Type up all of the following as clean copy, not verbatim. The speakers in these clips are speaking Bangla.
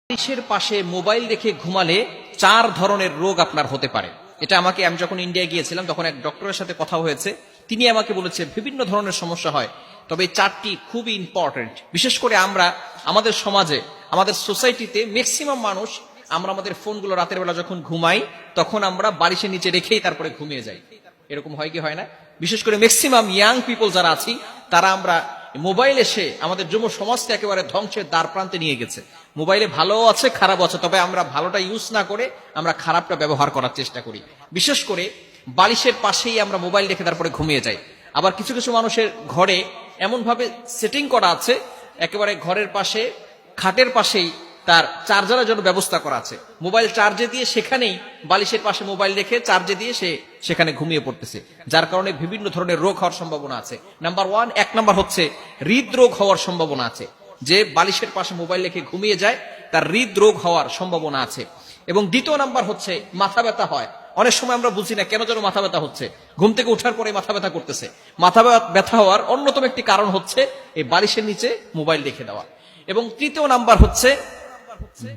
বালিশের পাশে মোবাইল রেখে ঘুমালে 4 ধরনের রোগ আপনার হতে পারে। এটা আমি যখন ইন্ডিয়া গিয়েছিলাম তখন এক ডক্টরের সাথে কথা হয়েছে, তিনি আমাকে বলেছে বিভিন্ন ধরনের সমস্যা হয়, তবে এই 4টি খুবই ইম্পর্টেন্ট। বিশেষ করে আমরা আমাদের সমাজে, আমাদের সোসাইটিতে ম্যাক্সিমাম মানুষ আমরা আমাদের ফোনগুলো রাতের বেলা যখন ঘুমাই তখন আমরা বালিশের নিচে রেখেই তারপরে ঘুমিয়ে যাই। এরকম হয় কি হয় না? বিশেষ করে ম্যাক্সিমাম ইয়াং পিপল যারা আছি তারা আমরা মোবাইল এসে আমাদের যুব সমাজকে একেবারে ধ্বংসের দ্বার প্রান্তে নিয়ে গেছে। মোবাইলে ভালো আছে, খারাপ আছে, তবে আমরা ভালোটা ইউজ না করে আমরা খারাপটা ব্যবহার করার চেষ্টা করি। বিশেষ করে বালিশের পাশেই আমরা মোবাইল রেখে তারপরে ঘুমিয়ে যাই। আবার কিছু কিছু মানুষের ঘরে এমন ভাবে সেটিং করা আছে, একেবারে ঘরের পাশে খাটের পাশেই তার চার্জারের জন্য ব্যবস্থা করা আছে। মোবাইল চার্জে দিয়ে সেখানেই বালিশের পাশে মোবাইল রেখে চার্জে দিয়ে সে সেখানে ঘুমিয়ে পড়তেছে, যার কারণে বিভিন্ন ধরনের রোগ হওয়ার সম্ভাবনা আছে। এক নাম্বার হচ্ছে হৃদরোগ হওয়ার সম্ভাবনা আছে। যে বালিশের পাশে মোবাইল রেখে ঘুমিয়ে যায় তার হৃদরোগ হওয়ার সম্ভাবনা আছে। এবং দ্বিতীয় নাম্বার হচ্ছে মাথা ব্যথা হয়। অনেক সময় আমরা বুঝি না কেন যেন মাথা ব্যথা হচ্ছে, ঘুম থেকে ওঠার পরে মাথা ব্যথা করতেছে। মাথা ব্যথা হওয়ার অন্যতম একটি কারণ হচ্ছে এই বালিশের নিচে মোবাইল রেখে দেওয়া। এবং তৃতীয় নাম্বার হচ্ছে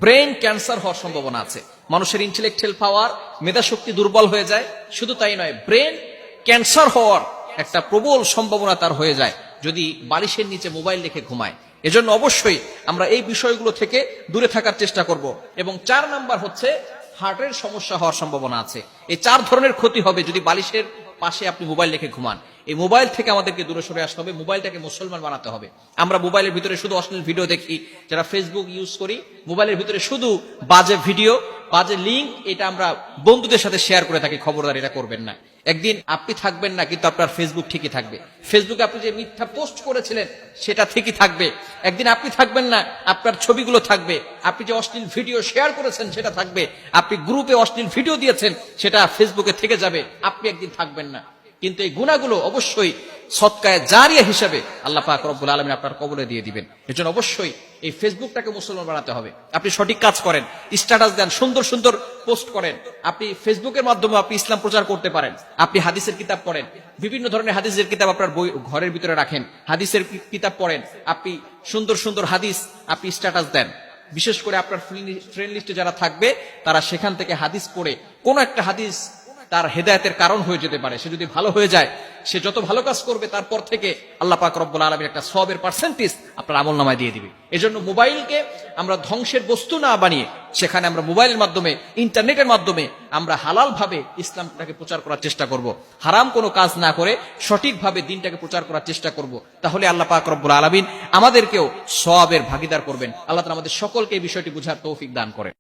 ব্রেন ক্যান্সার হওয়ার সম্ভাবনা আছে। মানুষের ইন্টেলেকচুয়াল পাওয়ার, মেধা শক্তি দুর্বল হয়ে যায়। শুধু তাই নয়, ব্রেন ক্যান্সার হওয়ার একটা প্রবল সম্ভাবনা তার হয়ে যায় যদি বালিশের নিচে মোবাইল রেখে ঘুমায়। এজন্য অবশ্যই আমরা এই বিষয়গুলো থেকে দূরে থাকার চেষ্টা করব। এবং 4 নাম্বার হচ্ছে হার্টের সমস্যা হওয়ার সম্ভাবনা আছে। এই 4 ধরনের ক্ষতি হবে যদি বালিশের পাশে আপনি মোবাইল রেখে ঘুমান। এই মোবাইল থেকে আমাদেরকে দূরে সরে আসতে হবে, মোবাইলটাকে মুসলমান বানাতে হবে। আমরা মোবাইলের ভিতরে শুধু অশ্লীল ভিডিও দেখি, যারা ফেসবুক ইউজ করি মোবাইলের ভিতরে শুধু বাজে ভিডিও, বাজে লিঙ্ক, এটা আমরা বন্ধুদের সাথে শেয়ার করে থাকি। খবরদার এটা করবেন না। একদিন আপনি থাকবেন না, কিন্তু আপনার ফেসবুক ঠিকই থাকবে। ফেসবুকে আপনি যে মিথ্যা পোস্ট করেছিলেন সেটা ঠিকই থাকবে। একদিন আপনি থাকবেন না, আপনার ছবিগুলো থাকবে। আপনি যে অশ্লীল ভিডিও শেয়ার করেছেন সেটা থাকবে। আপনি গ্রুপে অশ্লীল ভিডিও দিয়েছেন সেটা ফেসবুকে থেকে যাবে। আপনি একদিন থাকবেন না, কিন্তু এই গুনাহগুলো অবশ্যই সদকায়ে জারিয়া হিসেবে আল্লাহ পাক রব্বুল আলামিন আপনার কবরে দিয়ে দিবেন। এজন্য অবশ্যই এই ফেসবুকটাকে মুসলমান বানাতে হবে। আপনি সঠিক কাজ করেন, স্ট্যাটাস দেন, সুন্দর সুন্দর পোস্ট করেন। আপনি ফেসবুকের মাধ্যমে আপনি ইসলাম প্রচার করতে পারেন। আপনি হাদিসের কিতাব পড়েন, বিভিন্ন ধরনের হাদিসের কিতাব আপনার বই ঘরের ভিতরে রাখেন, হাদিসের কিতাব পড়েন। আপনি সুন্দর সুন্দর হাদিস আপনি স্ট্যাটাস দেন। বিশেষ করে আপনার ফ্রেন্ড লিস্টে যারা থাকবে তারা সেখান থেকে হাদিস পড়ে, কোন একটা হাদিস তার হেদায়েতের কারণ হয়ে যেতে পারে। সে যদি ভালো হয়ে যায়, সে যত ভালো কাজ করবে তারপর থেকে আল্লাহ পাক রব্বুল আলামিন একটা সওয়াবের পার্সেন্টেজ আপনার আমলনামায় দিয়ে দিবে। এজন্য মোবাইলকে আমরা ধ্বংসের বস্তু না বানিয়ে সেখানে আমরা মোবাইলের মাধ্যমে, ইন্টারনেটের মাধ্যমে আমরা হালাল ভাবে ইসলামটাকে প্রচার করার চেষ্টা করব। হারাম কোনো কাজ না করে সঠিকভাবে দিনটাকে প্রচার করার চেষ্টা করব। তাহলে আল্লাহ পাক রব্বুল আলামিন আমাদেরকেও সওয়াবের ভাগীদার করবেন। আল্লাহ তাআলা আমাদের সকলকে এই বিষয়টি বুঝার তৌফিক দান করেন।